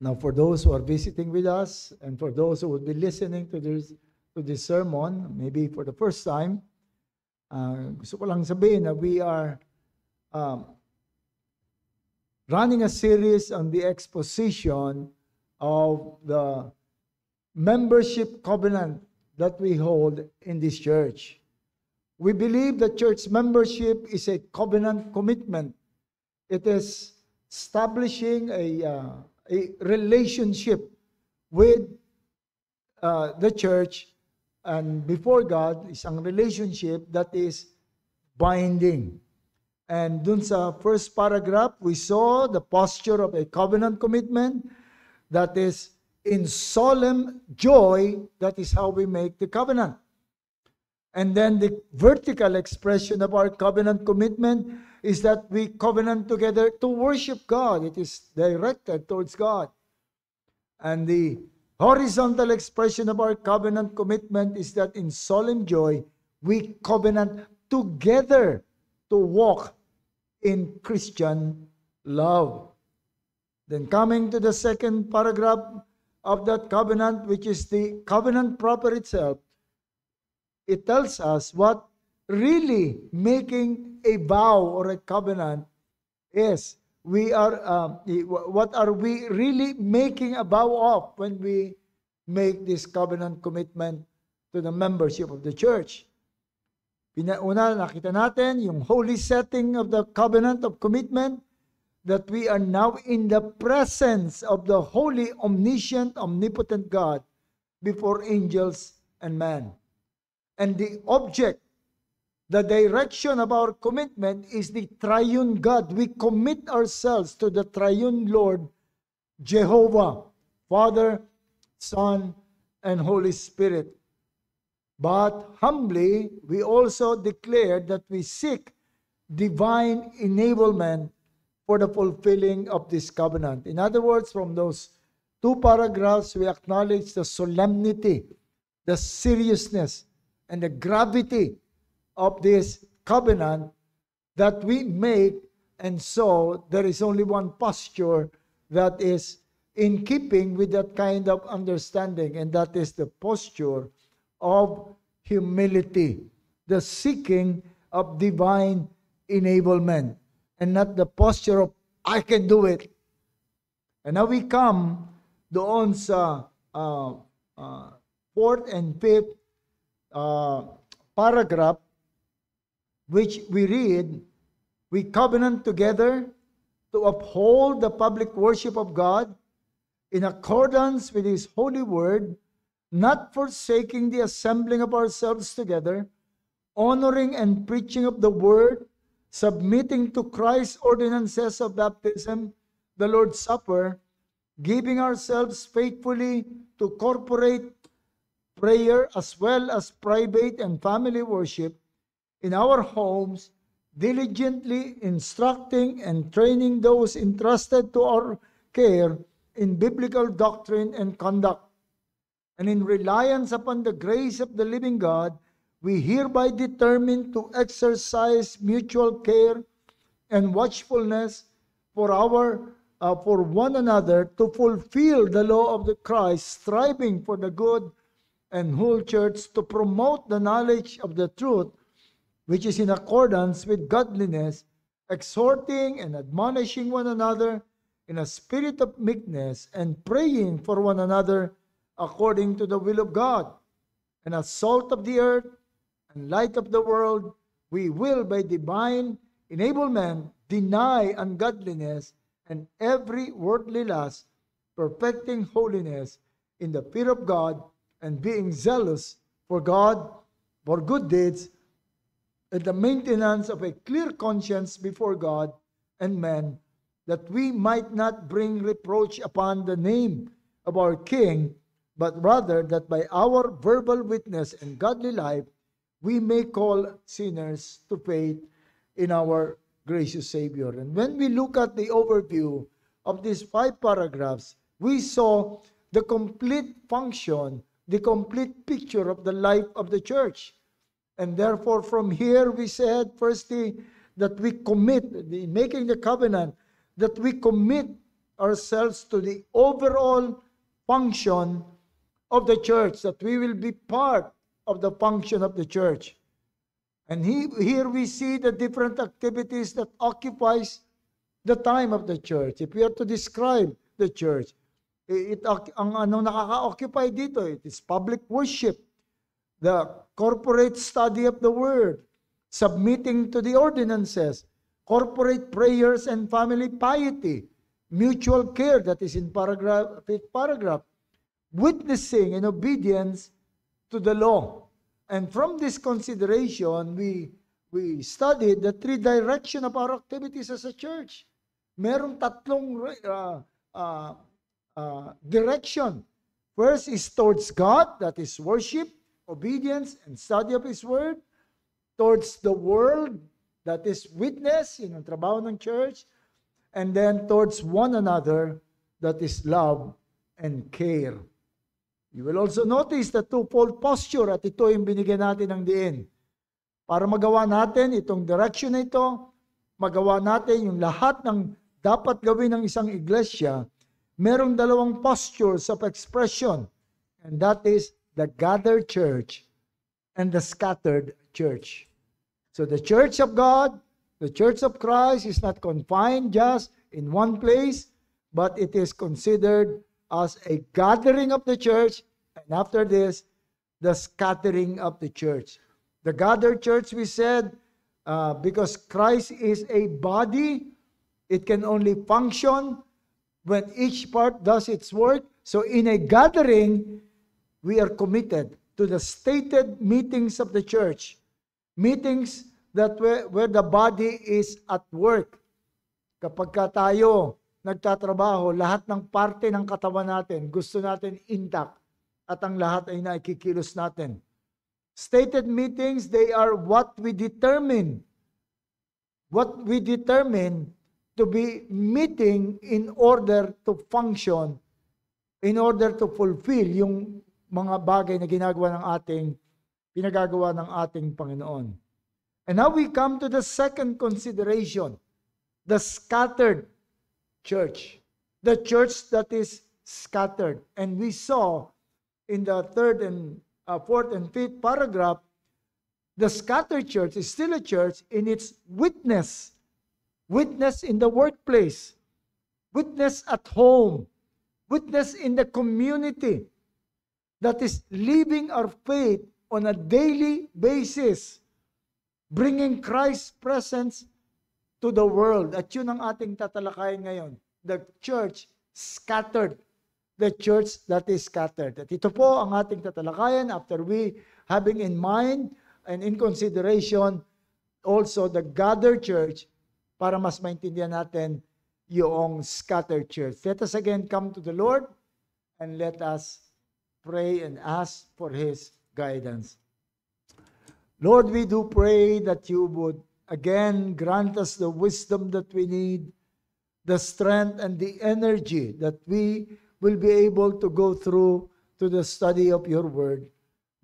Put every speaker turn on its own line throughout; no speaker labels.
Now, for those who are visiting with us and for those who will be listening to this sermon, maybe for the first time, gusto ko lang sabihin na we are running a series on the exposition of the membership covenant that we hold in this church. We believe that church membership is a covenant commitment. It is establishing a relationship with the church and before God, isang relationship that is binding. And dun sa first paragraph, we saw the posture of a covenant commitment that is in solemn joy. That is how we make the covenant. And then the vertical expression of our covenant commitment is that we covenant together to worship God. It is directed towards God. And the horizontal expression of our covenant commitment is that in solemn joy, we covenant together to walk in Christian love. Then coming to the second paragraph of that covenant, which is the covenant proper itself, it tells us what really making a vow or a covenant is. What are we really making a vow of when we make this covenant commitment to the membership of the church? Una, nakita natin yung holy setting of the covenant of commitment, that we are now in the presence of the holy, omniscient, omnipotent God before angels and man. And the object, the direction of our commitment is the triune God. We commit ourselves to the triune Lord, Jehovah, Father, Son, and Holy Spirit. But humbly, we also declare that we seek divine enablement for the fulfilling of this covenant. In other words, from those two paragraphs, we acknowledge the solemnity, the seriousness, and the gravity of this covenant that we make, and so there is only one posture that is in keeping with that kind of understanding, and that is the posture of humility, the seeking of divine enablement, and not the posture of, I can do it. And now we come doon sa fourth and fifth paragraph, which we read, we covenant together to uphold the public worship of God in accordance with His holy word, not forsaking the assembling of ourselves together, honoring and preaching of the word, submitting to Christ's ordinances of baptism, the Lord's Supper, giving ourselves faithfully to corporate prayer as well as private and family worship in our homes, diligently instructing and training those entrusted to our care in biblical doctrine and conduct. And in reliance upon the grace of the living God, we hereby determine to exercise mutual care and watchfulness for one another, to fulfill the law of the Christ, striving for the good and whole church, to promote the knowledge of the truth, which is in accordance with godliness, exhorting and admonishing one another in a spirit of meekness, and praying for one another according to the will of God. And as salt of the earth and light of the world, we will by divine enablement deny ungodliness and every worldly lust, perfecting holiness in the fear of God, and being zealous for God, for good deeds, and the maintenance of a clear conscience before God and men, that we might not bring reproach upon the name of our King, but rather that by our verbal witness and godly life, we may call sinners to faith in our gracious Savior. And when we look at the overview of these 5 paragraphs, we saw the complete function, the complete picture of the life of the church. And therefore, from here we said, firstly, that we commit, making the covenant, that we commit ourselves to the overall function of the church, that we will be part of the function of the church. And here we see the different activities that occupies the time of the church. If we are to describe the church, ang nakaka-occupy dito, it is public worship, the corporate study of the word, submitting to the ordinances, corporate prayers and family piety, mutual care, that is in fifth paragraph, witnessing and obedience to the law. And from this consideration, we studied the three direction of our activities as a church. Merong tatlong direction. First is towards God, that is worship, obedience, and study of His Word. Towards the world, that is witness, yung trabaho ng church. And then towards one another, that is love and care. You will also notice the twofold posture, at ito yung binigyan natin ng diin. Para magawa natin itong direction na ito, magawa natin yung lahat ng dapat gawin ng isang iglesia, merong dalawang postures of expression. And that is the gathered church and the scattered church. So the church of God, the church of Christ is not confined just in one place, but it is considered as a gathering of the church, and after this, the scattering of the church. The gathered church, we said, because Christ is a body, it can only function when each part does its work. So in a gathering, we are committed to the stated meetings of the church. Meetings that where the body is at work. Kapag tayo nagtatrabaho, lahat ng parte ng katawan natin, gusto natin intact, at ang lahat ay nakikilos natin. Stated meetings, they are what we determine to be meeting in order to function, in order to fulfill yung mga bagay na pinagagawa ng ating Panginoon. And now we come to the second consideration, the scattered church. The church that is scattered. And we saw in the third and fourth and fifth paragraph, the scattered church is still a church in its witness. Witness in the workplace. Witness at home. Witness in the community. That is living our faith on a daily basis. Bringing Christ's presence to the world. At yun ang ating tatalakayin ngayon. The church scattered. The church that is scattered. At ito po ang ating tatalakayan after we having in mind and in consideration also the gathered church para mas maintindihan natin yung scattered church. Let us again come to the Lord and let us pray and ask for His guidance. Lord, we do pray that you would again grant us the wisdom that we need, the strength and the energy that we will be able to go through to the study of your word.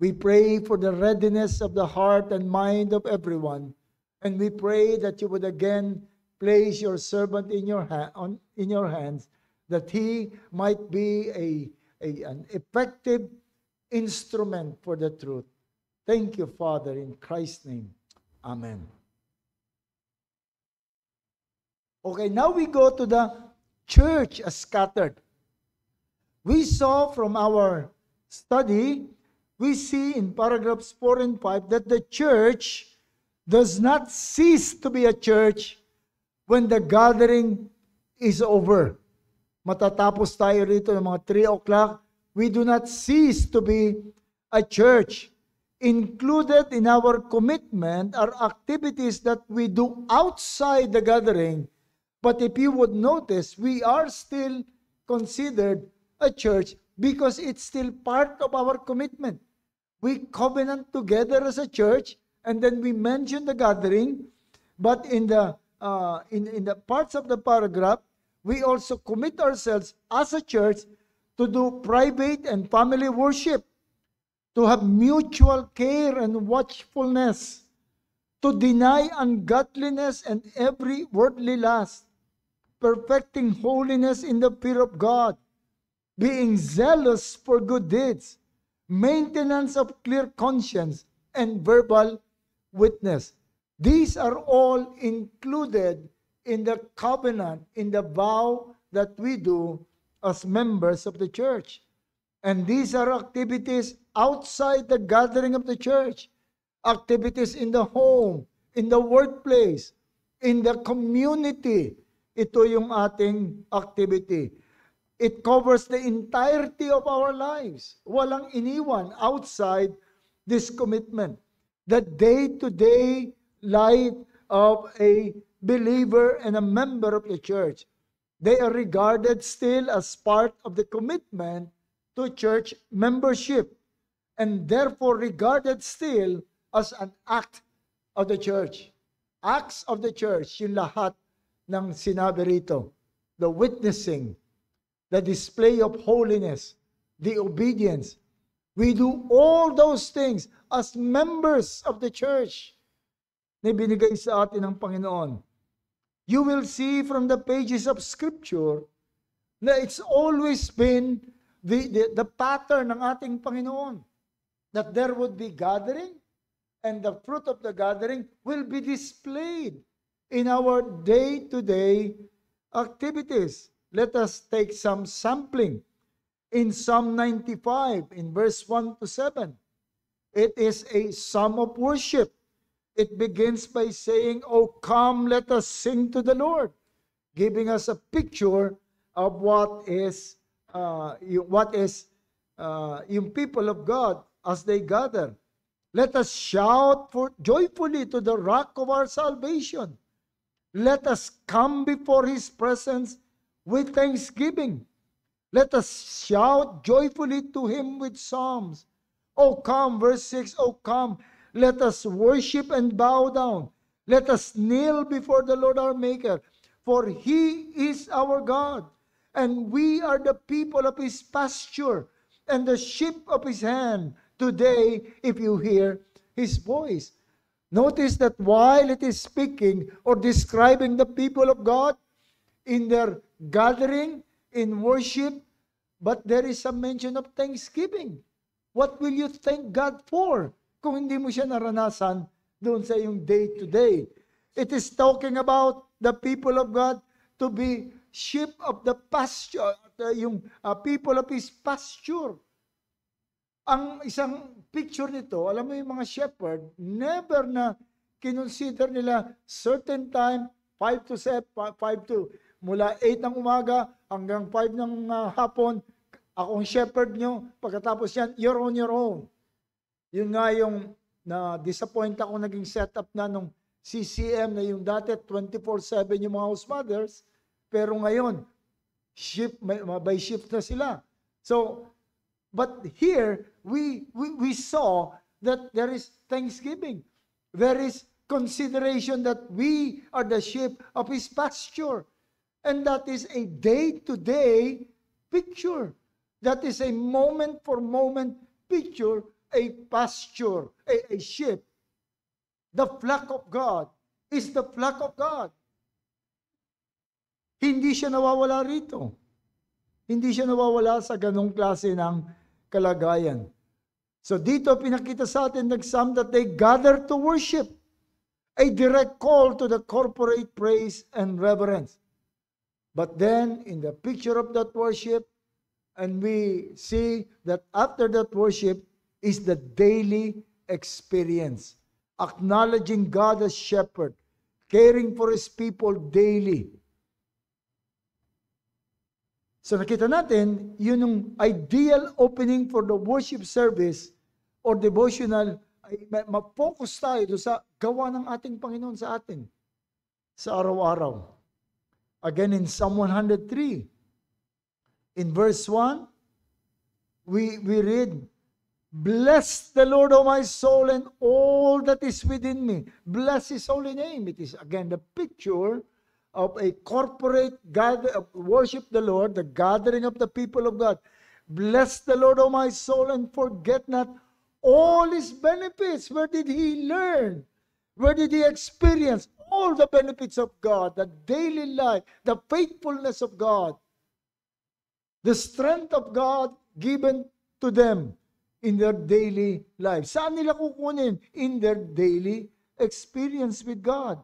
We pray for the readiness of the heart and mind of everyone, and we pray that you would again place your servant in your hands, that he might be an effective instrument for the truth. Thank you, Father, in Christ's name. Amen. Okay, now we go to the church as scattered. We saw from our study, we see in paragraphs 4 and 5 that the church does not cease to be a church when the gathering is over. Matatapos tayo rito ng mga 3 o'clock, we do not cease to be a church. Included in our commitment are activities that we do outside the gathering. But if you would notice, we are still considered a church because it's still part of our commitment. We covenant together as a church, and then we mention the gathering. But in the parts of the paragraph, we also commit ourselves as a church to do private and family worship, to have mutual care and watchfulness, to deny ungodliness and every worldly lust, perfecting holiness in the fear of God, being zealous for good deeds, maintenance of clear conscience, and verbal witness. These are all included in the covenant, in the vow that we do as members of the church. And these are activities outside the gathering of the church, activities in the home, in the workplace, in the community. Ito yung ating activity. It covers the entirety of our lives. Walang iniwan outside this commitment. The day-to-day life of a believer and a member of the church. They are regarded still as part of the commitment to church membership, and therefore regarded still as an act of the church. Acts of the church, yung lahat ng sinabi rito. The witnessing, the display of holiness, the obedience. We do all those things as members of the church na binigay sa atin ng Panginoon. You will see from the pages of Scripture na it's always been the pattern ng ating Panginoon, that there would be gathering, and the fruit of the gathering will be displayed in our day-to-day activities. Let us take some sampling. In Psalm 95, in verse 1 to 7, it is a psalm of worship. It begins by saying, "Oh, come, let us sing to the Lord," giving us a picture of what is yung people of God as they gather. Let us shout joyfully to the rock of our salvation. Let us come before His presence with thanksgiving. Let us shout joyfully to Him with psalms. Oh come, verse 6, oh come, let us worship and bow down. Let us kneel before the Lord our Maker, for He is our God, and we are the people of His pasture, and the sheep of His hand. Today, if you hear His voice. Notice that while it is speaking or describing the people of God in their gathering, in worship, but there is a mention of thanksgiving. What will you thank God for kung hindi mo siya naranasan doon sa iyong day-to-day? It is talking about the people of God to be sheep of the pasture, yung people of His pasture. Ang isang picture nito, alam mo yung mga shepherd, never na kinonsider nila certain time, 5 to 7, 5 to, mula 8 ng umaga hanggang 5 ng hapon, akong shepherd nyo, pagkatapos yan, you're on your own. Yun nga yung na-disappoint ako naging setup na nung CCM na yung dati 24/7 yung mga house mothers, pero ngayon, by shift na sila. So, but here, we saw that there is thanksgiving. There is consideration that we are the sheep of His pasture. And that is a day-to-day picture. That is a moment-for-moment picture, a pasture, a sheep. The flock of God is the flock of God. Hindi siya nawawala rito. Hindi siya nawawala sa ganong klase ng kalagayan. So dito pinakita sa atin nag-Psalm that they gather to worship. A direct call to the corporate praise and reverence. But then in the picture of that worship, and we see that after that worship is the daily experience. Acknowledging God as shepherd, caring for His people daily. So nakita natin, yun yung ideal opening for the worship service or devotional, ay ma-focus tayo sa gawa ng ating Panginoon sa atin sa araw-araw. Again in Psalm 103, in verse 1, we read, "Bless the Lord, O my soul, and all that is within me. Bless His holy name." It is again the picture of a corporate worship the Lord, the gathering of the people of God. Bless the Lord, O my soul, and forget not all His benefits. Where did he learn? Where did he experience all the benefits of God, the daily life, the faithfulness of God, the strength of God given to them in their daily life. Saan nila kukunin? In their daily experience with God,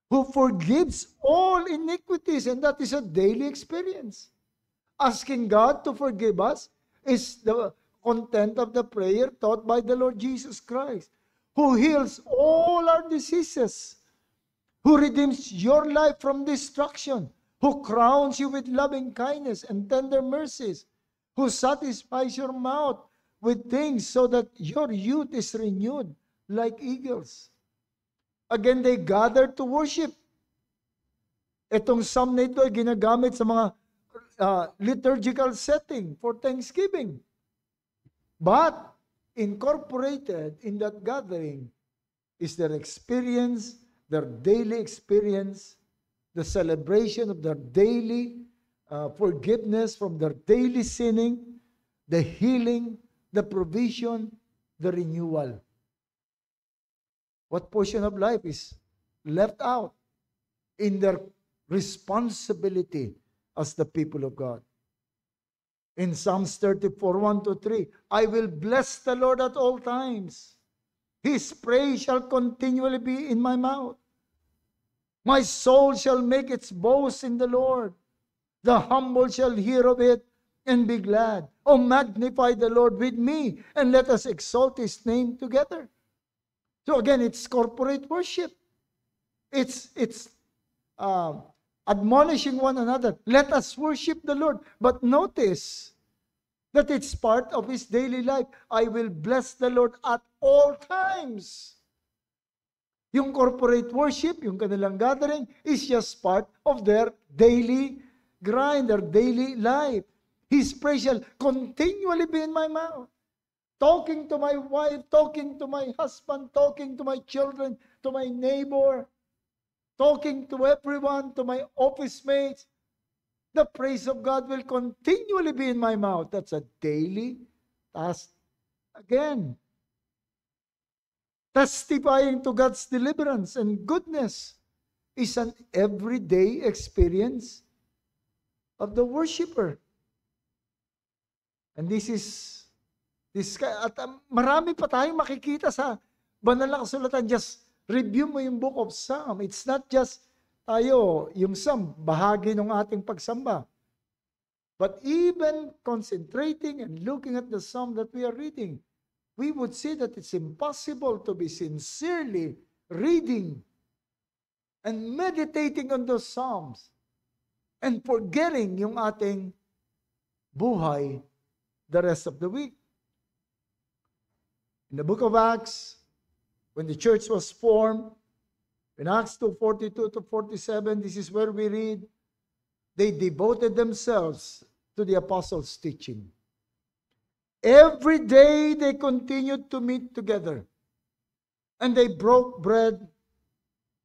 who forgives all iniquities, and that is a daily experience. Asking God to forgive us is the content of the prayer taught by the Lord Jesus Christ, who heals all our diseases, who redeems your life from destruction, who crowns you with loving kindness and tender mercies, who satisfies your mouth with things so that your youth is renewed like eagles. Again, they gathered to worship. Itong psalm na ito ay ginagamit sa mga liturgical setting for Thanksgiving. But incorporated in that gathering is their experience, their daily experience, the celebration of their daily forgiveness from their daily sinning, the healing, the provision, the renewal. What portion of life is left out in their responsibility as the people of God? In Psalms 34:1-3, I will bless the Lord at all times. His praise shall continually be in my mouth. My soul shall make its boast in the Lord. The humble shall hear of it and be glad. Oh, magnify the Lord with me, and let us exalt His name together. So again, it's corporate worship. It's admonishing one another. Let us worship the Lord. But notice that it's part of His daily life. I will bless the Lord at all times. Yung corporate worship, yung kanilang gathering, is just part of their daily grind, their daily life. His praise shall continually be in my mouth. Talking to my wife, talking to my husband, talking to my children, to my neighbor, talking to everyone, to my office mates. The praise of God will continually be in my mouth. That's a daily task. Again, testifying to God's deliverance and goodness is an everyday experience of the worshiper. And this at marami pa tayong makikita sa banal na kasulatan. Just review mo yung book of Psalm. It's not just tayo, yung Psalm, bahagi ng ating pagsamba. But even concentrating and looking at the Psalm that we are reading, we would see that it's impossible to be sincerely reading and meditating on those Psalms and forgetting yung ating buhay the rest of the week. In the book of Acts, when the church was formed, in Acts 2:42-47, this is where we read, they devoted themselves to the apostles' teaching. Every day they continued to meet together, and they broke bread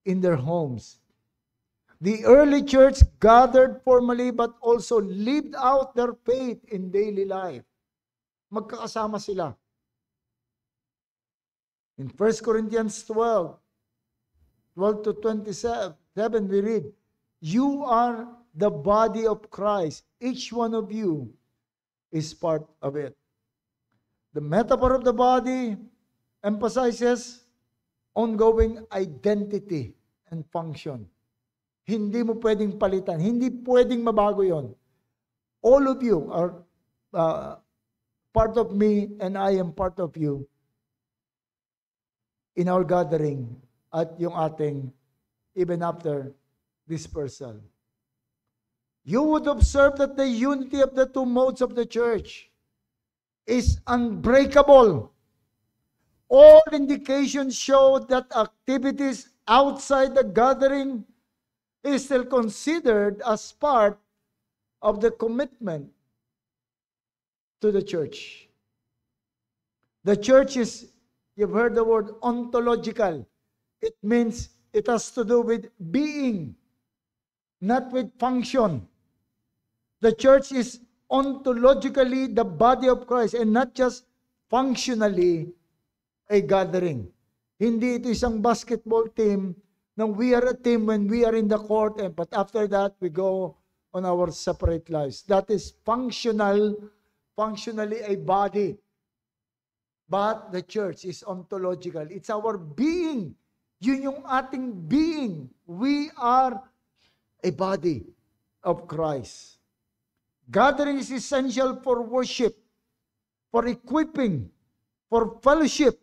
in their homes. The early church gathered formally but also lived out their faith in daily life. Magkakasama sila. In 1 Corinthians 12-27, we read, you are the body of Christ. Each one of you is part of it. The metaphor of the body emphasizes ongoing identity and function. Hindi mo pwedeng palitan. Hindi pwedeng mabago yon. All of you are part of me, and I am part of you in our gathering at yung ating, even after dispersal. You would observe that the unity of the two modes of the church is unbreakable. All indications show that activities outside the gathering is still considered as part of the commitment to the church. The church is, you've heard the word ontological. It means it has to do with being, not with function. The church is ontologically the body of Christ and not just functionally a gathering. Hindi ito isang basketball team Now, we are a team when we are in the court, but after that, we go on our separate lives. That is functionally a body. But the church is ontological. It's our being. Yun yung ating being. We are a body of Christ. Gathering is essential for worship, for equipping, for fellowship.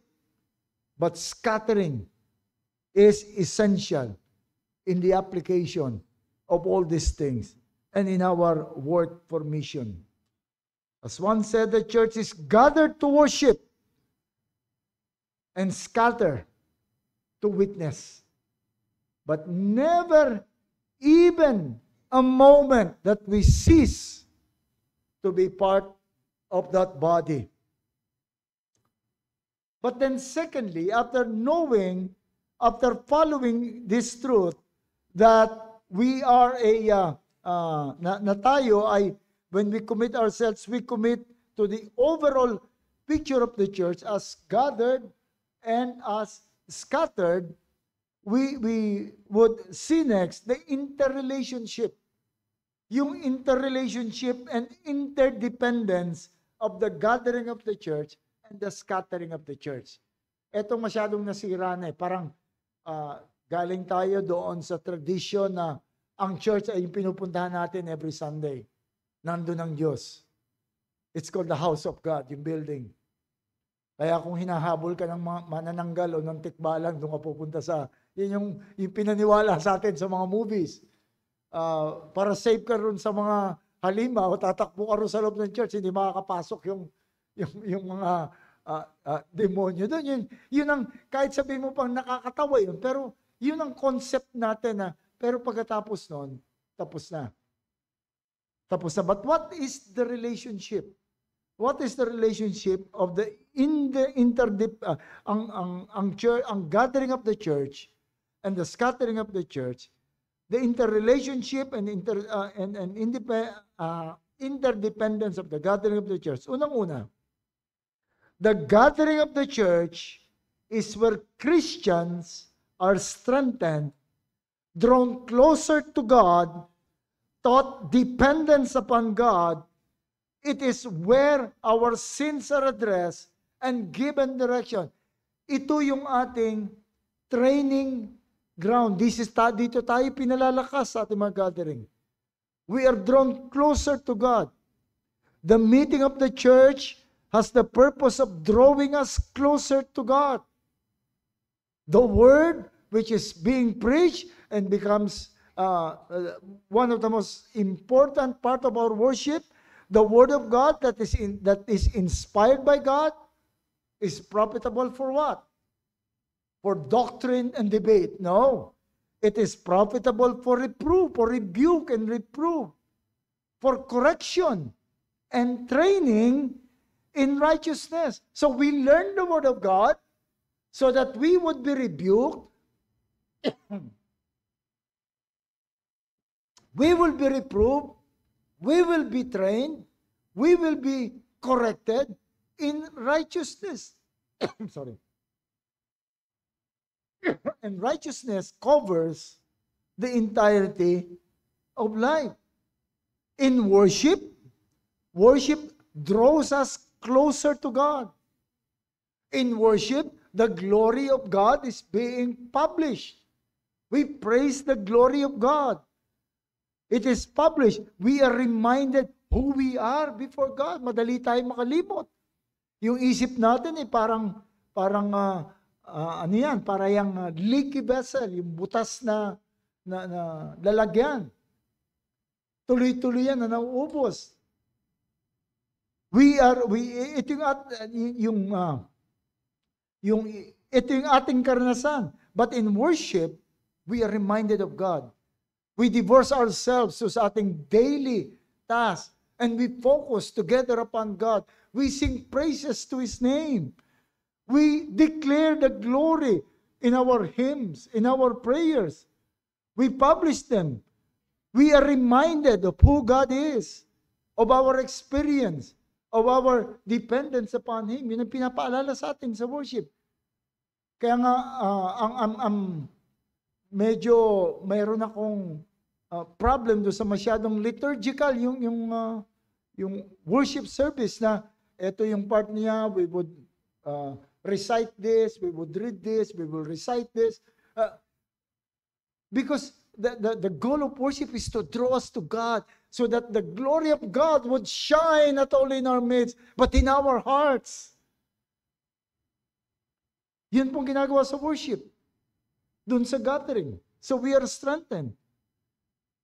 But scattering is essential in the application of all these things and in our work for mission. As one said, the church is gathered to worship and scatter to witness. But never even a moment that we cease to be part of that body. But then secondly, after following this truth, that we are na tayo ay, when we commit ourselves, we commit to the overall picture of the church as gathered and as scattered. We would see next the interrelationship. Yung interrelationship and interdependence of the gathering of the church and the scattering of the church. Ito masyadong nasira na eh. Parang galing tayo doon sa tradition na ang church ay yung pinupuntahan natin every Sunday. Nandun ang Diyos. It's called the house of God, yung building. Kaya kung hinahabol ka ng manananggal o ng tikbalang, doon ka pupunta sa, yun yung pinaniwala sa atin sa mga movies. Para safe ka rin sa mga halimaw, tatakbo ka rin sa loob ng church, hindi makakapasok yung mga demonyo doon. Yun ang, kahit sabihin mo pang nakakatawa yun, pero yun ang concept natin na, pero pagkatapos nun, tapos na. Tapos na. But what is the relationship? What is the relationship of ang gathering of the church and the scattering of the church, the interrelationship and interdependence of the gathering of the church? Unang-una, the gathering of the church is where Christians are strengthened, drawn closer to God, taught dependence upon God. It is where our sins are addressed and given direction. Ito yung ating training ground. Dito tayo pinalalakas sa ating mga gathering. We are drawn closer to God. The meeting of the church has the purpose of drawing us closer to God. The word which is being preached and becomes one of the most important part of our worship, the word of God that is inspired by God, is profitable for what? For doctrine and debate. No. It is profitable for reproof, for rebuke and reproof, for correction and training in righteousness. So we learn the word of God so that we would be rebuked, we will be reproved, we will be trained, we will be corrected in righteousness. Sorry. And righteousness covers the entirety of life. In worship draws us closer to God. In worship, the glory of God is being published. We praise the glory of God. It is published. We are reminded who we are before God. Madali tayong makalimot. Yung isip natin parang ano yan, para yung leaky vessel, yung butas na lalagyan. Tuloy-tuloy yan na nauubos. Ito yung ating karanasan. But in worship, we are reminded of God. We divorce ourselves sa ating daily task and we focus together upon God. We sing praises to His name. We declare the glory in our hymns, in our prayers. We publish them. We are reminded of who God is, of our experience, of our dependence upon Him. Yun ang pinapaalala sa atin sa worship. Kaya nga, medyo mayroon akong problem do sa masyadong liturgical yung worship service na ito yung part niya, we would recite this, we would read this, we will recite this. Because the goal of worship is to draw us to God so that the glory of God would shine not only in our midst, but in our hearts. Yun pong ginagawa sa worship. Dun sa gathering. So we are strengthened.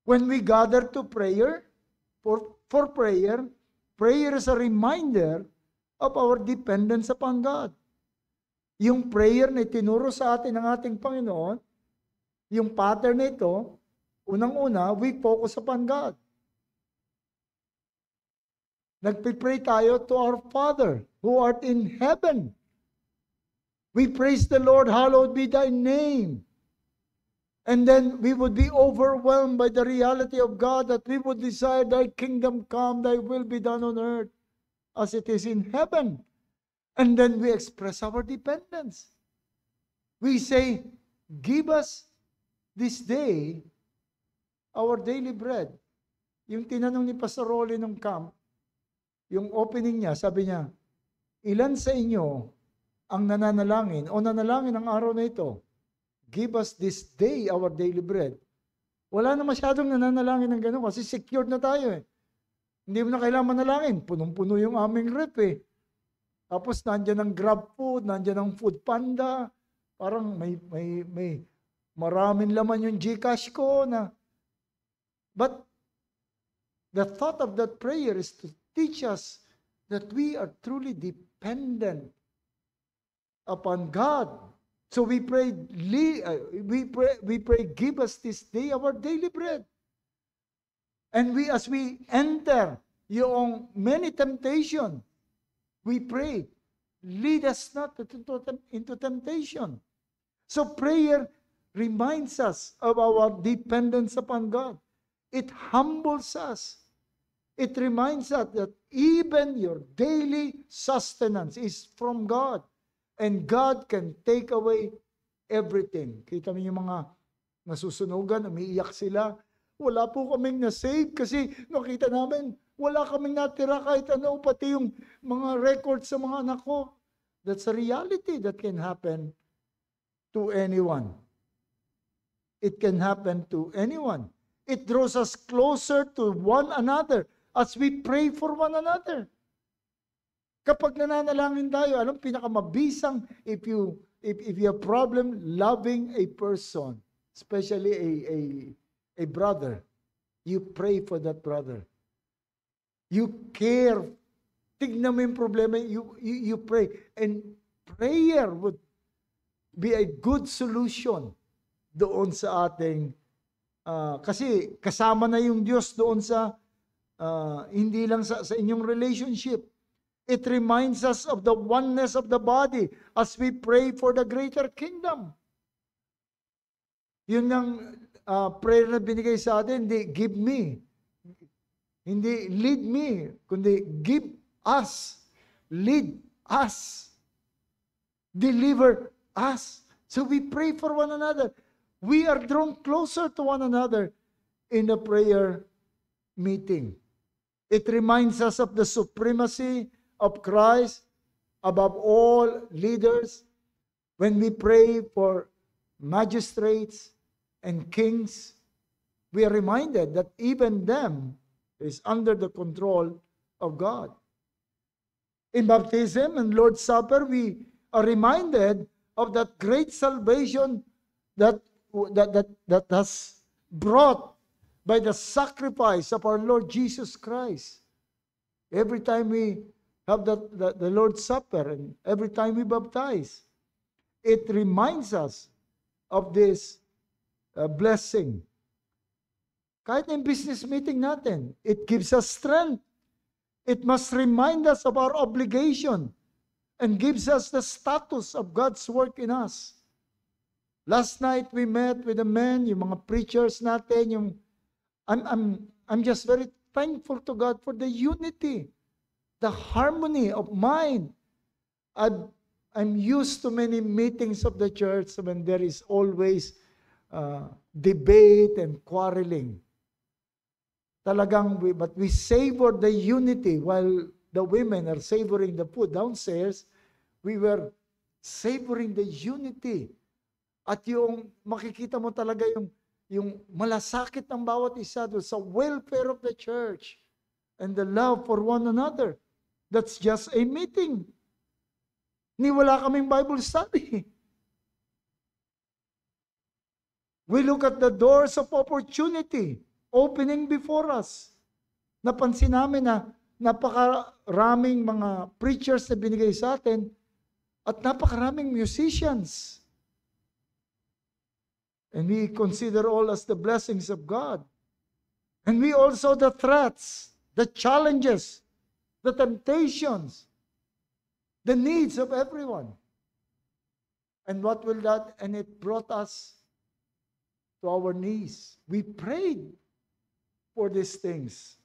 When we gather to prayer, for prayer, prayer is a reminder of our dependence upon God. Yung prayer na itinuro sa atin ng ating Panginoon, yung pattern nito, unang-una, we focus upon God. Nagpipray tayo to our Father who art in heaven. We praise the Lord, hallowed be thy name. And then we would be overwhelmed by the reality of God that we would desire thy kingdom come, thy will be done on earth as it is in heaven. And then we express our dependence. We say, give us this day our daily bread. Yung tinanong ni Pastor Rolly nung camp, yung opening niya, sabi niya, ilan sa inyo ang nananalangin o nanalangin ang araw na ito? Give us this day our daily bread. Wala na masyadong nananalangin ng gano'n kasi secured na tayo eh. Hindi mo na kailangan manalangin. Punong-puno yung aming rep eh. Tapos nandiyan ang Grab Food, nandiyan ang Food Panda. Parang may maraming laman yung GCash ko na. But the thought of that prayer is to teach us that we are truly dependent upon God. So we pray, give us this day our daily bread. And as we enter yung many temptation, we pray, lead us not into temptation. So prayer reminds us of our dependence upon God. It humbles us. It reminds us that even your daily sustenance is from God. And God can take away everything. Kita mo yung mga nasusunugan, umiiyak sila. Wala po kaming na-save kasi nakita namin, wala kaming natira kahit ano, pati yung mga records sa mga anak ko. That's a reality that can happen to anyone. It can happen to anyone. It draws us closer to one another as we pray for one another. Kapag nananalangin tayo, anong pinakamabisang if you have problem loving a person, especially a brother, you pray for that brother. You care. Tignan mo yung problema, you pray. And prayer would be a good solution doon sa ating, kasi kasama na yung Diyos doon sa, hindi lang sa inyong relationship. It reminds us of the oneness of the body as we pray for the greater kingdom. Yun ang prayer na binigay sa atin, hindi give me, hindi lead me, kundi give us, lead us, deliver us. So we pray for one another. We are drawn closer to one another in the prayer meeting. It reminds us of the supremacy of Christ above all leaders. When we pray for magistrates and kings, we are reminded that even them is under the control of God. In baptism and Lord's Supper, we are reminded of that great salvation that has brought by the sacrifice of our Lord Jesus Christ. Every time we have the Lord's Supper and every time we baptize, it reminds us of this blessing. Kahit na yung business meeting natin, it gives us strength. It must remind us of our obligation and gives us the status of God's work in us. Last night we met with the men, yung mga preachers natin, I'm just very thankful to God for the unity, the harmony of mind. I'm used to many meetings of the church when there is always debate and quarreling. But we savor the unity while the women are savoring the food downstairs. We were savoring the unity. At yung makikita mo talaga yung malasakit ng bawat isa doon sa welfare of the church and the love for one another. That's just a meeting. Ni wala kaming Bible study. We look at the doors of opportunity opening before us. Napansin namin na napakaraming mga preachers na binigay sa atin at napakaraming musicians. And we consider all as the blessings of God. And we also the threats, the challenges, the temptations, the needs of everyone. And what will that? And it brought us to our knees. We prayed for these things.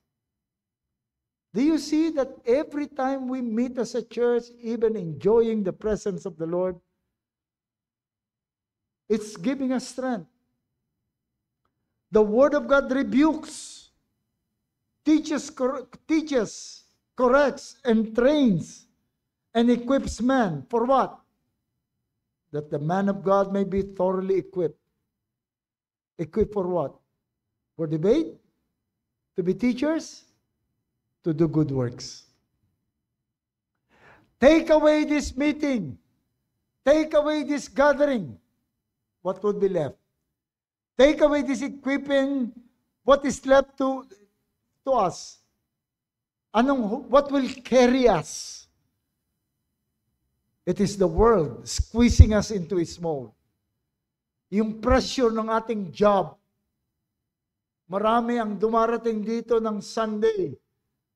Do you see that every time we meet as a church, even enjoying the presence of the Lord, it's giving us strength. The Word of God rebukes, teaches, corrects, and trains, and equips men. For what? That the man of God may be thoroughly equipped. Equipped for what? For debate? To be teachers? To do good works. Take away this meeting. Take away this gathering. What would be left? Take away this equipping. What is left to us? What will carry us? It is the world squeezing us into its mold. Yung pressure ng ating job. Marami ang dumarating dito ng Sunday.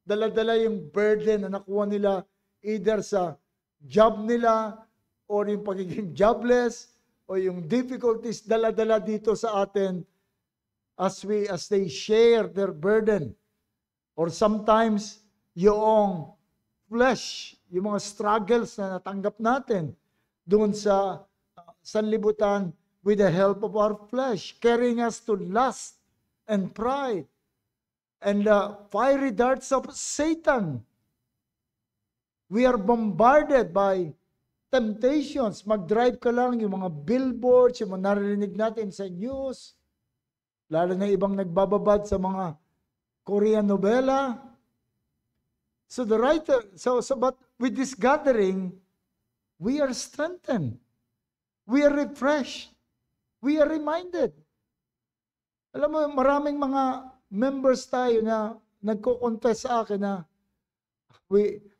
Dala-dala yung burden na nakuha nila either sa job nila or yung pagiging jobless o yung difficulties dala-dala dito sa atin as they share their burden. Or sometimes yung flesh, yung mga struggles na natanggap natin doon sa sanlibutan with the help of our flesh, carrying us to lust and pride and the fiery darts of Satan. We are bombarded by temptations. Mag-drive ka lang, yung mga billboards, yung mga narinig natin sa news, lalo na ibang nagbababad sa mga Korean novela. But with this gathering, we are strengthened. We are refreshed. We are reminded. Alam mo, maraming mga members tayo na nagko-confess sa akin na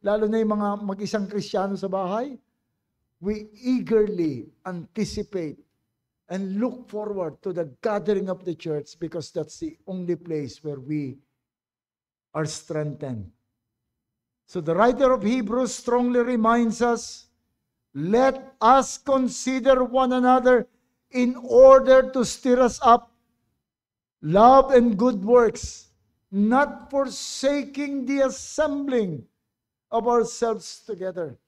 lalo na yung mga mag-isang Kristiyano sa bahay, we eagerly anticipate and look forward to the gathering of the church because that's the only place where we are strengthened. So the writer of Hebrews strongly reminds us, let us consider one another in order to stir us up love and good works, not forsaking the assembling of ourselves together.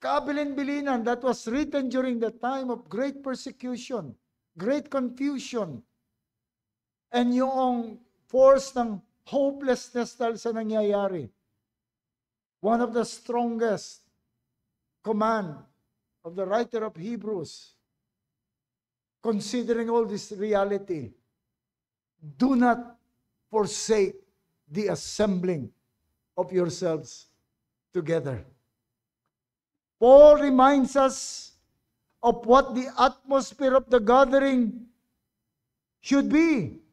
Kaabilin-bilinan, that was written during the time of great persecution, great confusion, and yung force ng hopelessness dahil sa nangyayari. One of the strongest command of the writer of Hebrews, considering all this reality, do not forsake the assembling of yourselves together. Paul reminds us of what the atmosphere of the gathering should be.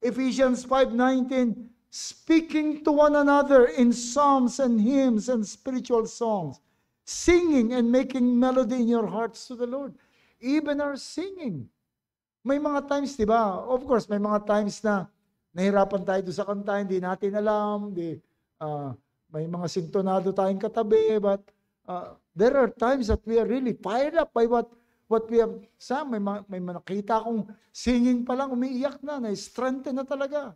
Ephesians 5:19, speaking to one another in psalms and hymns and spiritual songs, singing and making melody in your hearts to the Lord. Even our singing. May mga times, di ba? Of course, may mga times na nahirapan tayo doon sa kanta, hindi natin alam, may mga sintonado tayong katabi, but there are times that we are really fired up by what we have sung. May nakita akong singing pa lang, umiiyak na-strengthen na talaga.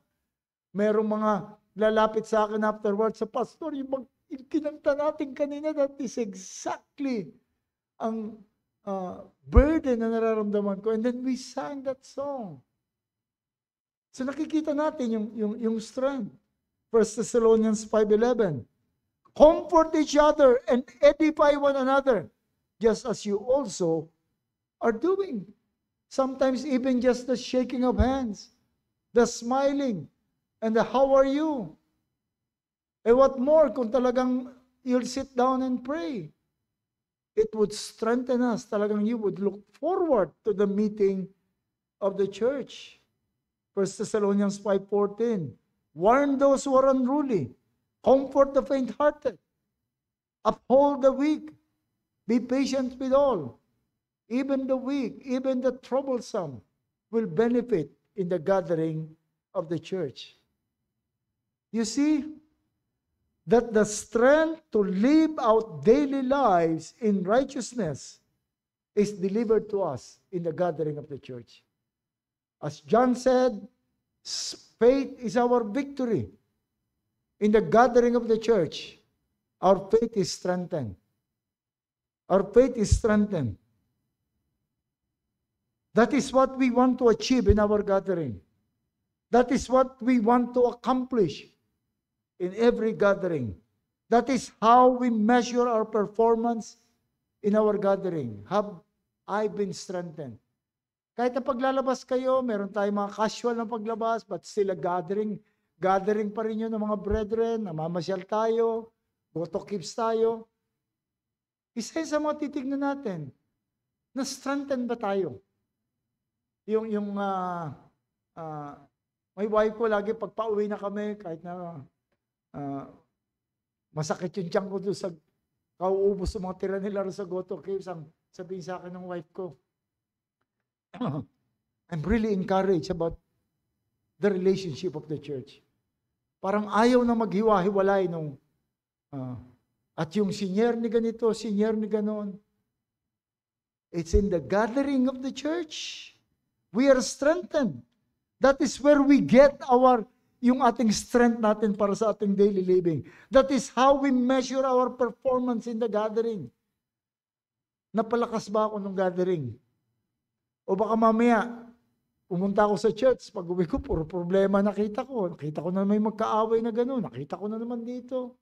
Merong mga lalapit sa akin afterwards sa pastor, yung kinanta natin kanina, that is exactly ang burden na nararamdaman ko. And then we sang that song. So nakikita natin yung strength. 1 Thessalonians 5:11. Comfort each other and edify one another, just as you also are doing. Sometimes even just the shaking of hands, the smiling, and the how are you? And what more kung talagang you'll sit down and pray? It would strengthen us. Talagang you would look forward to the meeting of the church. 1 Thessalonians 5:14. Warn those who are unruly. Comfort the faint-hearted. Uphold the weak. Be patient with all. Even the weak, even the troublesome will benefit in the gathering of the church. You see that the strength to live out daily lives in righteousness is delivered to us in the gathering of the church. As John said, faith is our victory. In the gathering of the church, our faith is strengthened. Our faith is strengthened. That is what we want to achieve in our gathering. That is what we want to accomplish in every gathering. That is how we measure our performance in our gathering. Have I been strengthened? Kahit na paglalabas kayo, meron tayong mga casual na paglabas, but still a gathering. Gathering pa rin yun ng mga brethren, namamasyal tayo, go to Kips tayo. Isa sa mga titignan natin, na-strengthen ba tayo? May wife ko lagi, pag pauwi na kami, kahit na masakit yung tiyan ko doon sa kauubos sa mga tira nila sa Go to Kips, ang sabihin sa akin ng wife ko, I'm really encouraged about the relationship of the church. Parang ayaw na maghiwa-hiwalay nung at yung senior ni ganito, senior ni ganon. It's in the gathering of the church. We are strengthened. That is where we get yung ating strength natin para sa ating daily living. That is how we measure our performance in the gathering. Napalakas ba ako nung gathering? O baka mamaya, pumunta ako sa church, pag uwi ko, puro problema nakita ko. Nakita ko na may magkaaway na gano'n. Nakita ko na naman dito.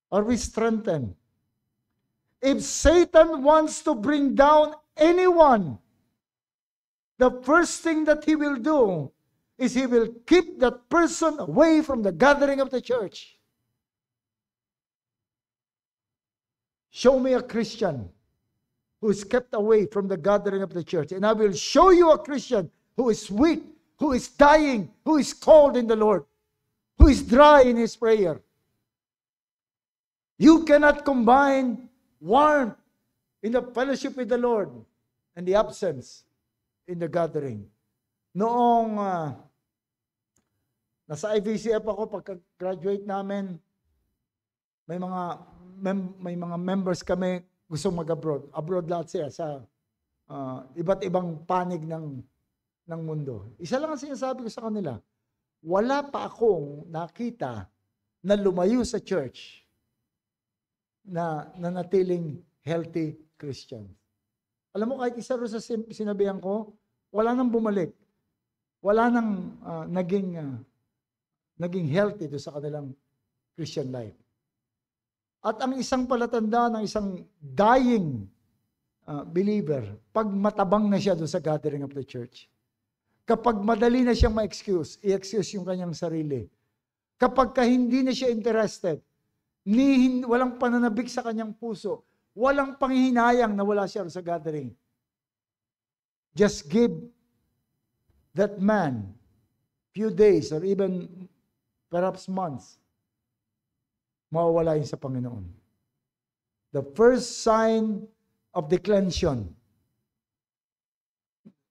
Are we strengthened? If Satan wants to bring down anyone, the first thing that he will do is he will keep that person away from the gathering of the church. Show me a Christian who is kept away from the gathering of the church. And I will show you a Christian who is weak, who is dying, who is cold in the Lord, who is dry in his prayer. You cannot combine warmth in the fellowship with the Lord and the absence in the gathering. Noong nasa IVCF ako, pagka-graduate namin, may mga members kami gusto mag-abroad. Abroad lahat siya sa iba't ibang panig ng mundo. Isa lang ang sinasabi ko sa kanila, wala pa akong nakita na lumayo sa church na nanatiling healthy Christian. Alam mo, kahit isa rin sa sinabihan ko, wala nang bumalik. Wala nang naging healthy do sa kanilang Christian life. At ang isang palatanda ng isang dying believer, pag matabang na siya doon sa gathering of the church, kapag madali na siyang ma-excuse, i-excuse yung kanyang sarili. Kapag hindi na siya interested, walang pananabik sa kanyang puso, walang panghihinayang na wala siya sa gathering. Just give that man few days or even perhaps months, mawawala yun sa Panginoon. The first sign of declension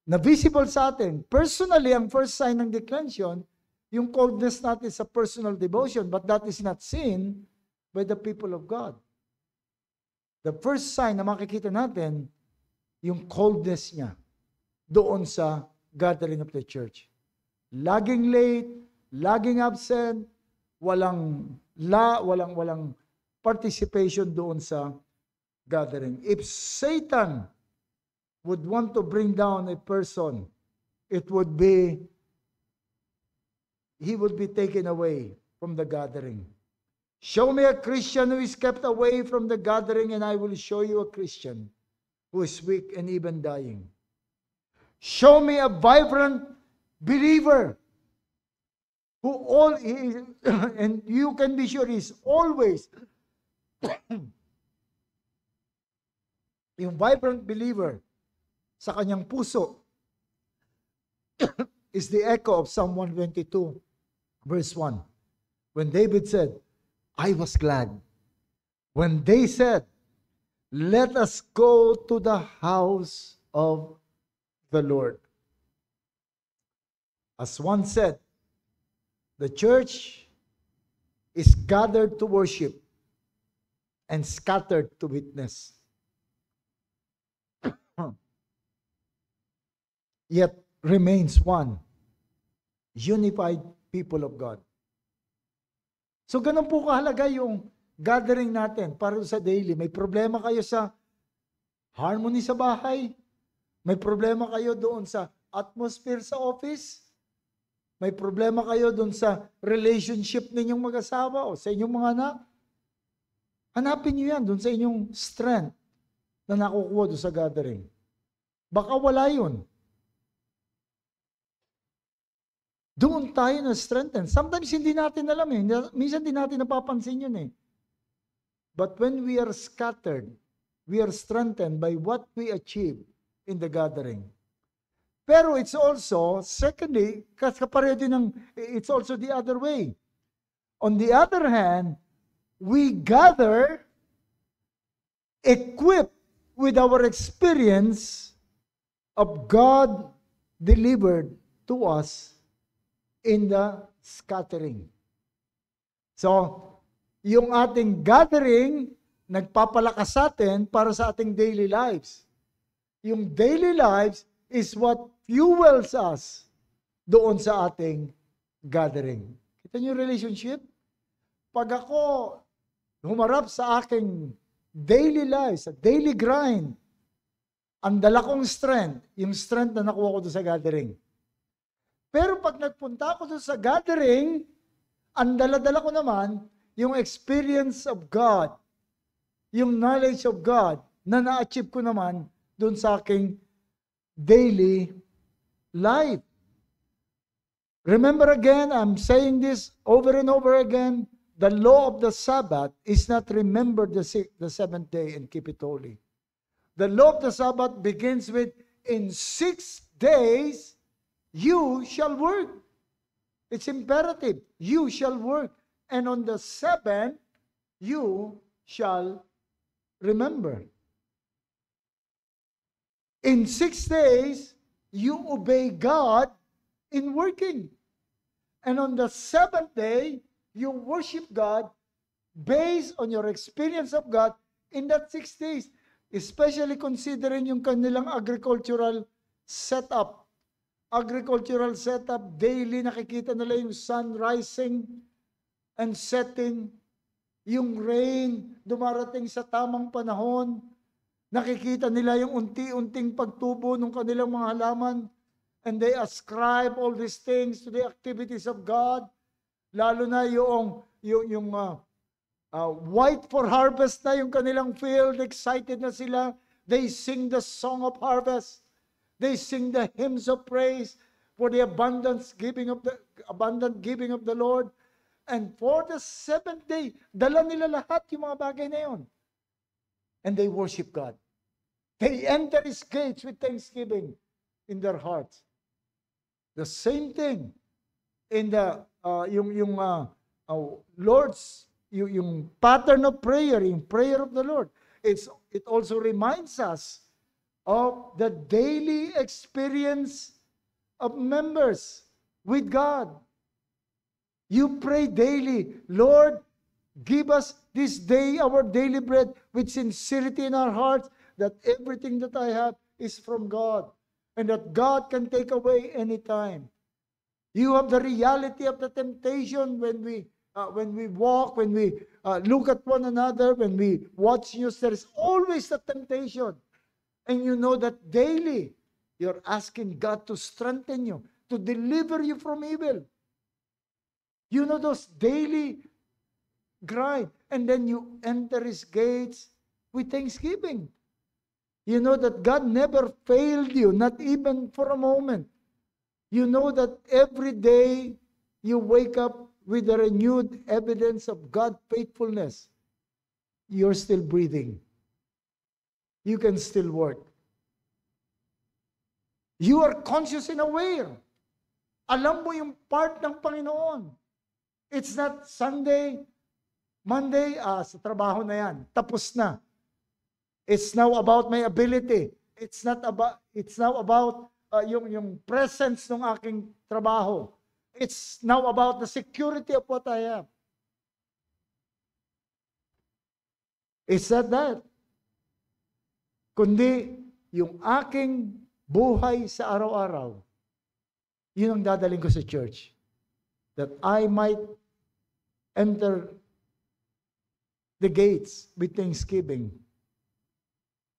na visible sa atin, personally, ang first sign ng declension, yung coldness natin sa personal devotion, but that is not seen by the people of God. The first sign na makikita natin, yung coldness niya doon sa gathering of the church. Laging late, laging absent, walang participation doon sa gathering. If Satan would want to bring down a person, he would be taken away from the gathering. Show me a Christian who is kept away from the gathering, and I will show you a Christian who is weak and even dying. Show me a vibrant believer who and you can be sure is always yung vibrant believer sa kanyang puso is the echo of Psalm 122 verse 1. When David said, I was glad when they said, let us go to the house of the Lord. As one said, the church is gathered to worship and scattered to witness. Yet remains one unified people of God. So ganun po kahalaga yung gathering natin para sa daily. May problema kayo sa harmony sa bahay? May problema kayo doon sa atmosphere sa office? May problema kayo doon sa relationship ninyong mag-asawa o sa inyong mga anak? Hanapin nyo yan doon sa inyong strength na nakukuha doon sa gathering. Baka wala yun. Doon tayo na-strengthen. Sometimes hindi natin alam eh. Minsan hindi natin napapansin yun eh. But when we are scattered, we are strengthened by what we achieve in the gathering. Pero it's also, secondly, kapareho din ng, it's also the other way. On the other hand, we gather equipped with our experience of God delivered to us in the scattering. So, yung ating gathering, nagpapalakas sa atin para sa ating daily lives. Yung daily lives is what fuels us doon sa ating gathering. Kita niyo yung relationship? Pag ako humarap sa aking daily life, sa daily grind, ang dala kong strength, yung strength na nakuha ko doon sa gathering. Pero pag nagpunta ako doon sa gathering, ang dala-dala ko naman yung experience of God, yung knowledge of God na na-achieve ko naman doon sa aking daily life. Remember again, I'm saying this over and over again, the law of the Sabbath is not remember the seventh day and keep it holy. The law of the Sabbath begins with, in 6 days, you shall work. It's imperative. You shall work. And on the 7th, you shall remember. In 6 days, you obey God in working. And on the 7th day, you worship God based on your experience of God in that 6 days. Especially considering yung kanilang agricultural setup. Agricultural setup, daily nakikita nila yung sun rising and setting, yung rain dumarating sa tamang panahon, nakikita nila yung unti-unting pagtubo ng kanilang mga halaman, and they ascribe all these things to the activities of God, lalo na yung white for harvest na yung kanilang field, excited na sila, they sing the song of harvest. They sing the hymns of praise for the abundant giving of the Lord. And for the 7th day, dala nila lahat yung mga bagay na yun. And they worship God. They enter His gates with thanksgiving in their hearts. The same thing in the Lord's yung pattern of prayer, yung prayer of the Lord. It also reminds us of the daily experience of members with God. You pray daily, Lord, give us this day our daily bread with sincerity in our hearts, that everything that I have is from God, and that God can take away anytime. You have the reality of the temptation when we walk, when we look at one another, when we watch news, there is always a temptation. And you know that daily, you're asking God to strengthen you, to deliver you from evil. You know those daily grind. And then you enter His gates with thanksgiving. You know that God never failed you, not even for a moment. You know that every day you wake up with a renewed evidence of God's faithfulness. You're still breathing. You can still work. You are conscious and aware. Alam mo yung part ng Panginoon. It's not Sunday, Monday, sa trabaho na yan. Tapos na. It's now about my ability. It's now about yung presence ng aking trabaho. It's now about the security of what I have. It's not that. Kundi, yung aking buhay sa araw-araw, yun ang dadaling ko sa church. That I might enter the gates with thanksgiving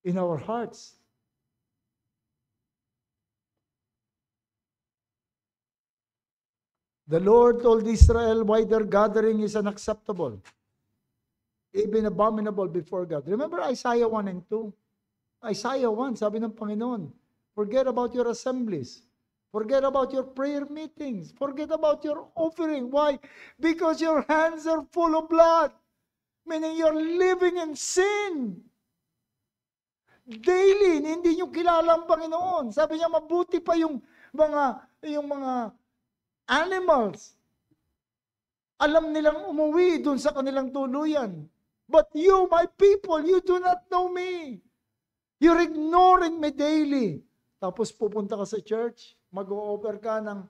in our hearts. The Lord told Israel why their gathering is unacceptable, even abominable before God. Remember Isaiah 1 and 2? Isaiah 1, sabi ng Panginoon, forget about your assemblies. Forget about your prayer meetings. Forget about your offering. Why? Because your hands are full of blood. Meaning you're living in sin. Daily, hindi nyo kilala ang Panginoon. Sabi niya, mabuti pa yung mga animals. Alam nilang umuwi dun sa kanilang tuluyan. But you, my people, you do not know me. You're ignoring me daily. Tapos pupunta ka sa church, mag-o-offer ka ng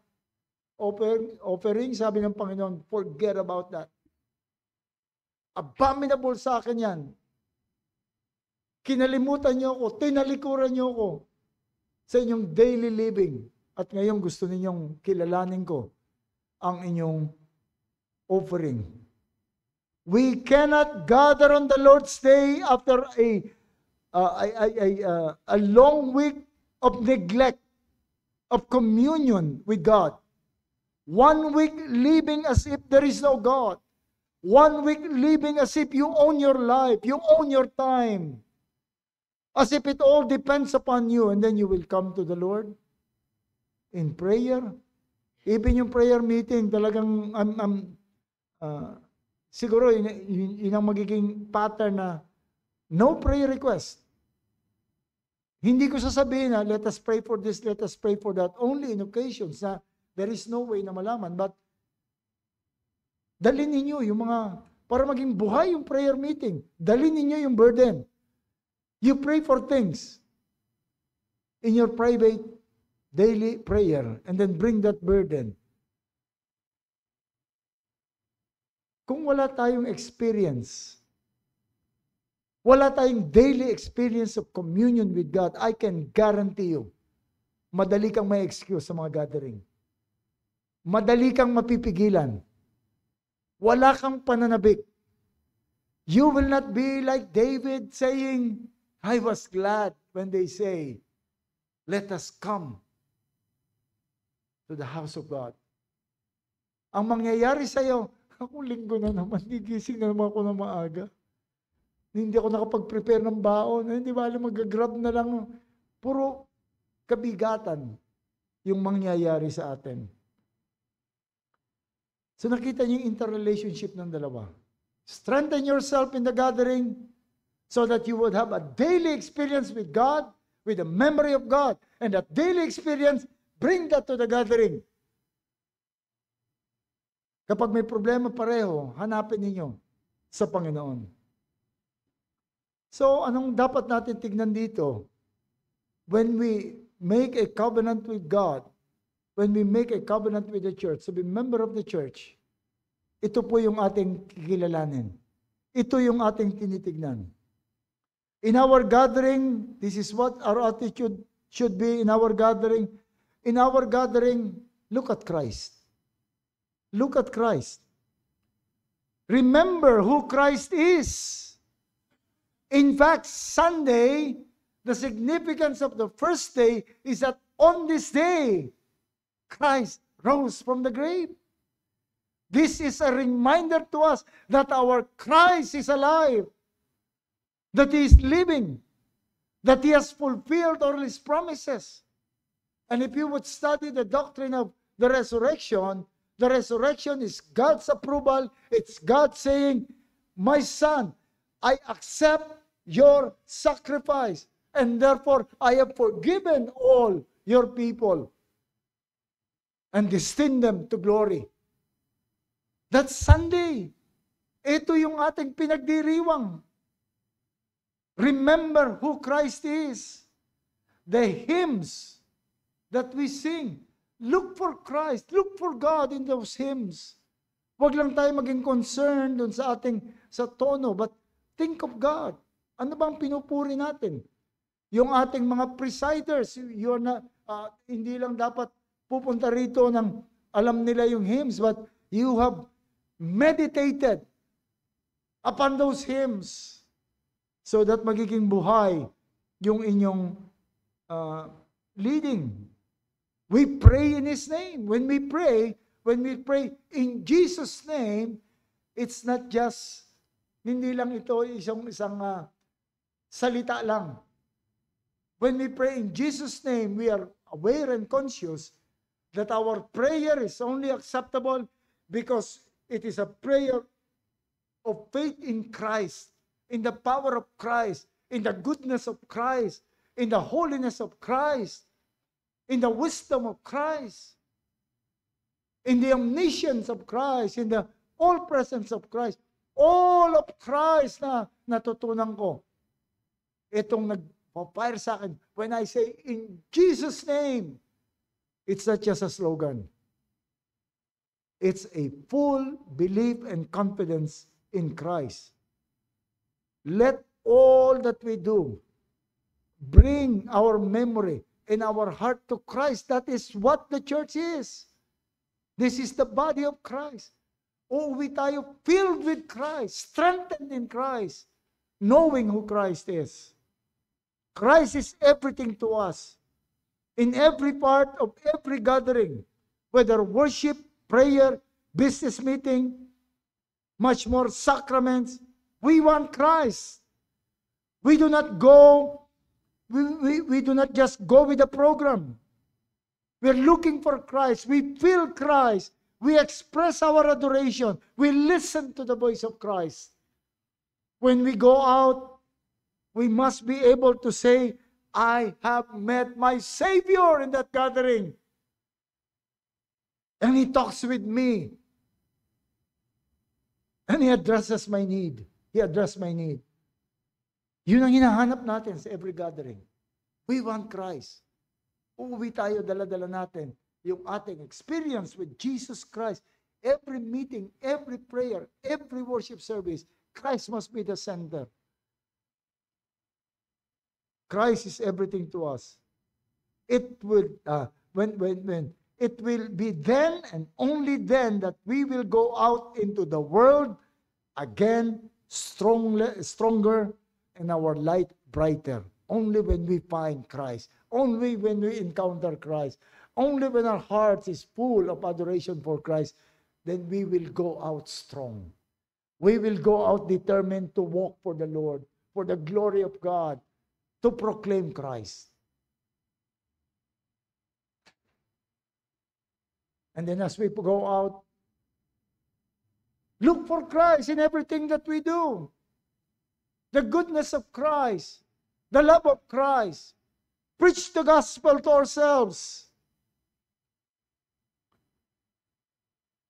offering, sabi ng Panginoon, forget about that. Abominable sa akin yan. Kinalimutan niyo ako, tinalikuran niyo ako sa inyong daily living. At ngayon gusto ninyong kilalanin ko ang inyong offering. We cannot gather on the Lord's Day after a long week of neglect of communion with God. 1 week living as if there is no God. 1 week living as if you own your life, you own your time. As if it all depends upon you, and then you will come to the Lord in prayer. Even yung prayer meeting, talagang siguro yun ang magiging pattern na no prayer request. Hindi ko sasabihin na let us pray for this, let us pray for that. Only in occasions na there is no way na malaman. But dalhin ninyo yung mga, para maging buhay yung prayer meeting, dalhin ninyo yung burden. You pray for things in your private daily prayer and then bring that burden. Kung wala tayong experience, wala tayong daily experience of communion with God, I can guarantee you, madali kang may excuse sa mga gathering. Madali kang mapipigilan. Wala kang pananabik. You will not be like David saying, I was glad when they say, let us come to the house of God. Ang mangyayari sa'yo, ako linggo na naman, gigising na naman ako ng maaga. Hindi ako nakapag-prepare ng baon. Hindi ba alam, mag-grab na lang. Puro kabigatan yung mangyayari sa atin. So nakita niyo yung interrelationship ng dalawa. Strengthen yourself in the gathering so that you would have a daily experience with God, with the memory of God. And that daily experience, bring that to the gathering. Kapag may problema pareho, hanapin ninyo sa Panginoon. So, anong dapat natin tignan dito? When we make a covenant with God, when we make a covenant with the church, to be member of the church, ito po yung ating kikilalanin. Ito yung ating tinitignan. In our gathering, this is what our attitude should be in our gathering. In our gathering, look at Christ. Look at Christ. Remember who Christ is. In fact, Sunday, the significance of the first day is that on this day, Christ rose from the grave. This is a reminder to us that our Christ is alive, that He is living, that He has fulfilled all His promises. And if you would study the doctrine of the resurrection is God's approval. It's God saying, my son, I accept your sacrifice, and therefore I have forgiven all your people and destined them to glory. That's Sunday. Ito yung ating pinagdiriwang. Remember who Christ is. The hymns that we sing. Look for Christ. Look for God in those hymns. Huwag lang tayo maging concerned dun sa tono, but think of God. Ano bang pinupuri natin? Yung ating mga presiders, hindi lang dapat pupunta rito ng alam nila yung hymns, but you have meditated upon those hymns so that magiging buhay yung inyong leading. We pray in His name. When we pray in Jesus' name, it's not just, hindi lang ito isang salita lang. When we pray in Jesus' name, we are aware and conscious that our prayer is only acceptable because it is a prayer of faith in Christ, in the power of Christ, in the goodness of Christ, in the holiness of Christ, in the wisdom of Christ, in the omniscience of Christ, in the all-presence of Christ. All of Christ na natutunan ko. Itong nagpapire sa akin. When I say, in Jesus' name, it's not just a slogan. It's a full belief and confidence in Christ. Let all that we do bring our memory and our heart to Christ. That is what the church is. This is the body of Christ. Uuwi tayo filled with Christ, strengthened in Christ, knowing who Christ is. Christ is everything to us. In every part of every gathering, whether worship, prayer, business meeting, much more sacraments, we want Christ. We do not go, we do not just go with the program. We're looking for Christ. We feel Christ. We express our adoration. We listen to the voice of Christ. When we go out, we must be able to say, I have met my Savior in that gathering. And He talks with me. And He addresses my need. He addressed my need. Yun ang hinahanap natin sa every gathering. We want Christ. Uuwi tayo, dala-dala natin yung ating experience with Jesus Christ. Every meeting, every prayer, every worship service, Christ must be the center. Christ is everything to us. It will it will be then and only then that we will go out into the world again stronger and our light brighter. Only when we find Christ. Only when we encounter Christ. Only when our heart is full of adoration for Christ, then we will go out strong. We will go out determined to walk for the Lord, for the glory of God, to proclaim Christ. And then as we go out, look for Christ in everything that we do. The goodness of Christ, the love of Christ. Preach the gospel to ourselves.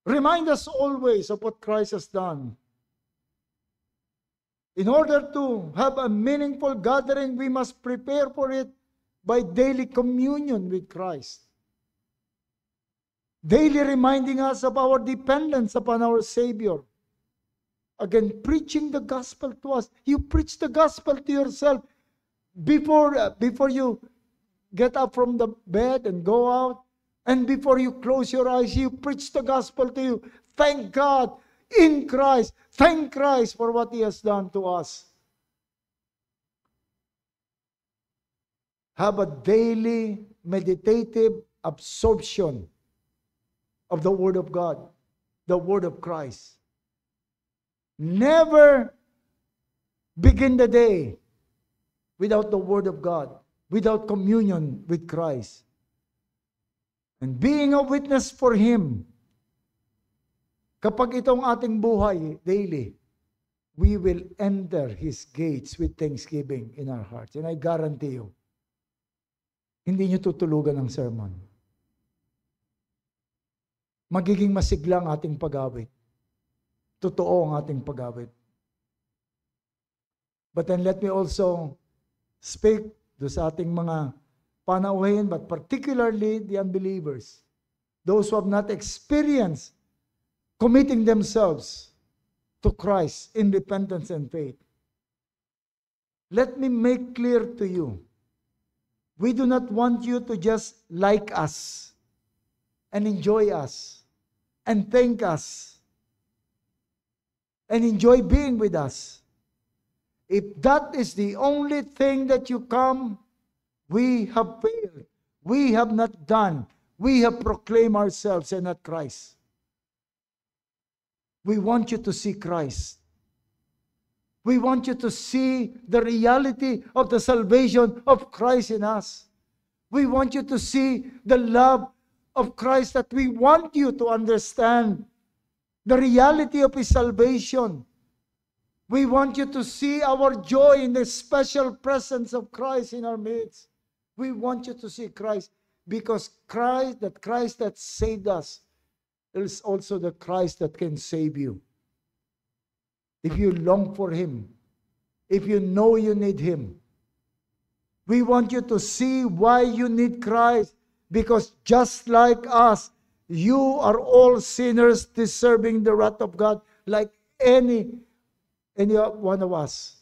Remind us always of what Christ has done. In order to have a meaningful gathering, we must prepare for it by daily communion with Christ. Daily reminding us of our dependence upon our Savior. Again, preaching the gospel to us. You preach the gospel to yourself before you get up from the bed and go out. And before you close your eyes, you preach the gospel to you. Thank God, in Christ. Thank Christ for what He has done to us. Have a daily meditative absorption of the Word of God, the Word of Christ. Never begin the day without the Word of God, without communion with Christ. And being a witness for Him, kapag itong ating buhay daily, we will enter His gates with thanksgiving in our hearts. And I guarantee you, hindi nyo tutulugan ang sermon. Magiging masigla ang ating pag-awit. Totoo ang ating pag-awit. But then let me also speak do sa ating mga panauhin, but particularly the unbelievers, those who have not experienced committing themselves to Christ in repentance and faith. Let me make clear to you, we do not want you to just like us and enjoy us and thank us and enjoy being with us. If that is the only thing that you come, we have failed. We have not done. We have proclaimed ourselves and not Christ. We want you to see Christ. We want you to see the reality of the salvation of Christ in us. We want you to see the love of Christ, that we want you to understand the reality of His salvation. We want you to see our joy in the special presence of Christ in our midst. We want you to see Christ, because Christ that saved us is also the Christ that can save you. If you long for Him, if you know you need Him, we want you to see why you need Christ, because just like us, you are all sinners deserving the wrath of God, like any one of us.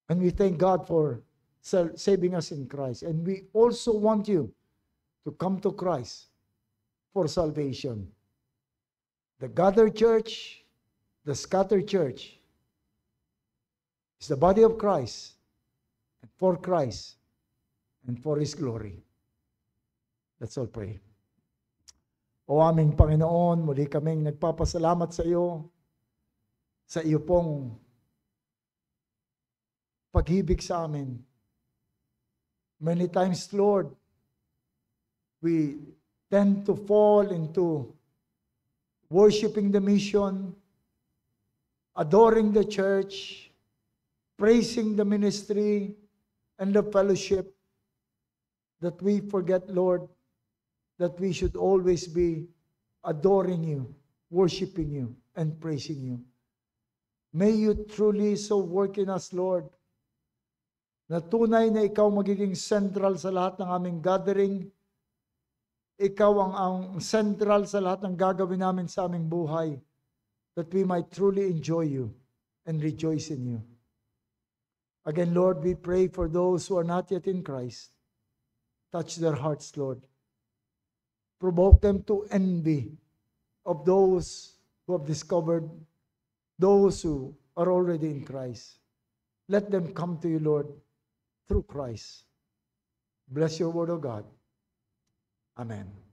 And we thank God for saving us in Christ. And we also want you to come to Christ for salvation. The gathered church, the scattered church, is the body of Christ, and for Christ, and for His glory. Let's all pray. O aming Panginoon, muli kaming nagpapasalamat sa iyo pong pag-ibig sa amin. Many times, Lord, we tend to fall into worshiping the mission, adoring the church, praising the ministry and the fellowship, that we forget, Lord, that we should always be adoring you, worshiping you, and praising you. May you truly so work in us, Lord, na tunay na ikaw magiging central sa lahat ng aming gathering. Ikaw ang central sa lahat ng gagawin namin sa aming buhay, that we might truly enjoy you and rejoice in you. Again, Lord, we pray for those who are not yet in Christ. Touch their hearts, Lord. Provoke them to envy of those who have discovered, those who are already in Christ. Let them come to you, Lord, through Christ. Bless your word, O God. Amen.